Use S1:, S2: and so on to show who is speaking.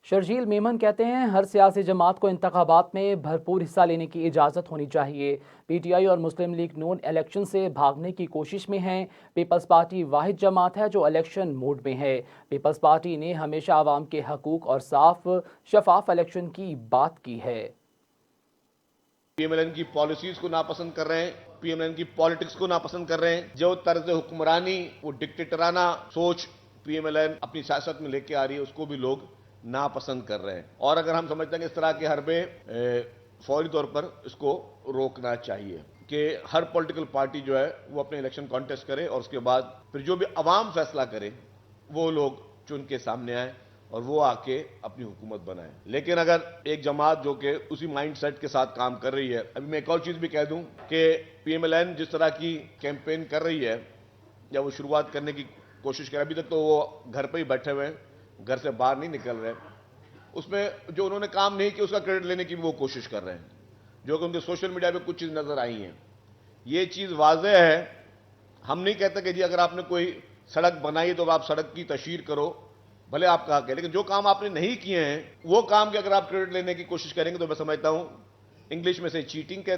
S1: شرجیل میمن کہتے ہیں ہر سیاسی جماعت کو انتخابات میں بھرپور حصہ لینے کی اجازت ہونی چاہیے۔ پی ٹی آئی اور مسلم لیگ نون الیکشن سے بھاگنے کی کوشش میں ہیں۔ پیپلز پارٹی واحد جماعت ہے جو الیکشن موڈ میں ہے۔ پیپلز پارٹی نے ہمیشہ عوام کے حقوق اور صاف شفاف الیکشن کی بات کی ہے۔
S2: پی ایم ایل این کی پالیسیز کو ناپسند کر رہے ہیں، پی ایم ایل این کی پالیٹکس کو ناپسند کر رہے ہیں، جو طرز حکمرانی وہ ڈکٹیٹرانہ سوچ پی ایم ایل این اپنی سیاست میں لے کے آ رہی ہے، اس کو بھی لوگ ناپسند کر رہے ہیں۔ اور اگر ہم سمجھتے ہیں کہ اس طرح کے حربے فوری طور پر اس کو روکنا چاہیے کہ ہر پولیٹیکل پارٹی جو ہے وہ اپنے الیکشن کانٹیسٹ کرے اور اس کے بعد پھر جو بھی عوام فیصلہ کرے وہ لوگ چن کے سامنے آئیں اور وہ آ کے اپنی حکومت بنائیں۔ لیکن اگر ایک جماعت جو کہ اسی مائنڈ سیٹ کے ساتھ کام کر رہی ہے، ابھی میں ایک اور چیز بھی کہہ دوں کہ پی ایم ایل این جس طرح کی کیمپین کر رہی ہے یا وہ شروعات کرنے کی کوشش کر رہی ہے، ابھی تک تو وہ گھر پہ ہی بیٹھے ہوئے ہیں، گھر سے باہر نہیں نکل رہے، اس میں جو انہوں نے کام نہیں کیا اس کا کریڈٹ لینے کی وہ کوشش کر رہے ہیں، جو کہ ان کے سوشل میڈیا پہ کچھ چیز نظر آئی ہیں۔ یہ چیز واضح ہے، ہم نہیں کہتے کہ جی اگر آپ نے کوئی سڑک بنائی تو آپ سڑک کی تشہیر کرو، بھلے آپ کہا کہ لیکن جو کام آپ نے نہیں کیے ہیں وہ کام کے اگر آپ کریڈٹ لینے کی کوشش کریں گے تو میں سمجھتا ہوں انگلش میں سے چیٹنگ